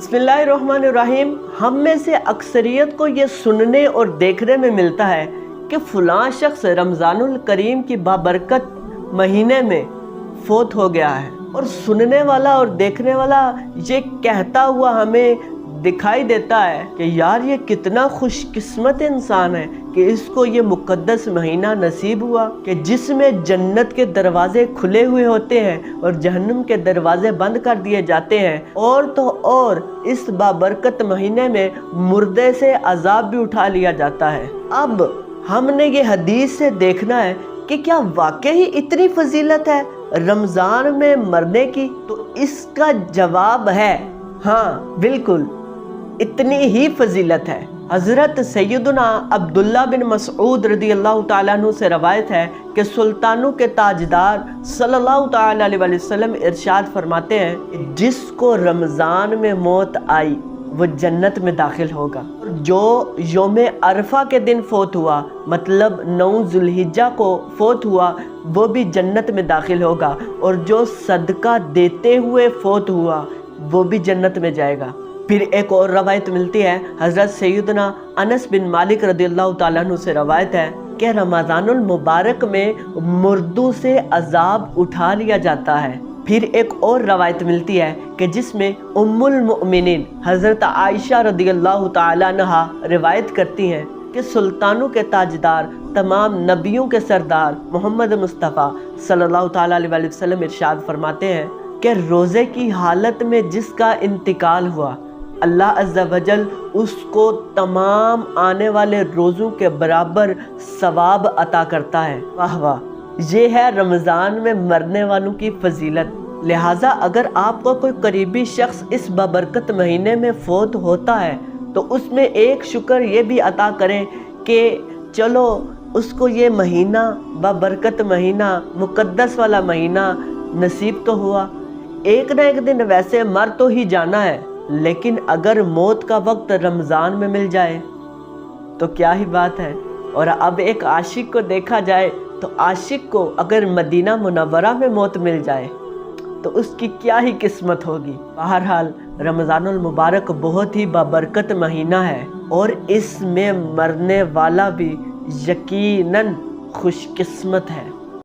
बिस्मिल्लाहिर्रहमानिर्रहीम। हम में से अक्सरियत को ये सुनने और देखने में मिलता है कि फ़लाँ शख्स रमज़ानुल करीम की बाबरकत महीने में फ़ौत हो गया है, और सुनने वाला और देखने वाला ये कहता हुआ हमें दिखाई देता है कि यार ये कितना खुशकिस्मत इंसान है कि इसको ये मुक़द्दस महीना नसीब हुआ कि जिसमें जन्नत के दरवाज़े खुले हुए होते हैं और जहन्नुम के दरवाज़े बंद कर दिए जाते हैं। और तो और इस बाबरकत महीने में मुर्दे से अज़ाब भी उठा लिया जाता है। अब हमने ये हदीस से देखना है कि क्या वाकई इतनी फजीलत है रमज़ान में मरने की। तो इसका जवाब है हाँ, बिल्कुल इतनी ही फजीलत है। हज़रत सैयदना अब्दुल्ला बिन मसऊद रदियल्लाहु ताला अन्हु से रवायत है कि सुल्तानों के ताजदार सल्लल्लाहु ताला अलैहि वसल्लम इरशाद फरमाते हैं, जिसको रमज़ान में मौत आई वो जन्नत में दाखिल होगा। जो यौम अरफा के दिन फ़ौत हुआ, मतलब 9 ज़ुल्हिज्जा को फ़ौत हुआ, वो भी जन्नत में दाखिल होगा। और जो सदका देते हुए फ़ौत हुआ वो भी जन्नत में जाएगा। फिर एक और रवायत मिलती है, हज़रत सैयदना अनस बिन मालिक रदियल्लाहु ताला अन्हु से रवायत है कि रमज़ानुल मुबारक में मुर्दों से अज़ाब उठा लिया जाता है। फिर एक और रवायत मिलती है कि जिसमें उम्मुल मुमिनीन हज़रत आयशा रदियल्लाहु ताला अन्हा रिवायत करती हैं कि सुल्तानों के ताजदार तमाम नबियों के सरदार मोहम्मद मुस्तफ़ा सल्लल्लाहु ताला अलैहि वसल्लम इरशाद फरमाते हैं कि रोज़े की हालत में जिसका इंतकाल हुआ, अल्लाह अज़्ज़ा वजल उसको तमाम आने वाले रोज़ों के बराबर सवाब अता करता है। वाह वाह, ये है रमज़ान में मरने वालों की फजीलत। लिहाजा अगर आपका कोई करीबी शख्स इस बाबरकत महीने में फ़ौत होता है तो उसमें एक शुक्र ये भी अता करें कि चलो उसको ये महीना, बाबरकत महीना, मुक़द्दस वाला महीना नसीब तो हुआ। एक ना एक दिन वैसे मर तो ही जाना है, लेकिन अगर मौत का वक्त रमज़ान में मिल जाए तो क्या ही बात है। और अब एक आशिक को देखा जाए तो आशिक को अगर मदीना मुनव्वरा में मौत मिल जाए तो उसकी क्या ही किस्मत होगी। बहरहाल रमज़ानुल मुबारक बहुत ही बाबरकत महीना है और इसमें मरने वाला भी यकीनन खुशकिस्मत है।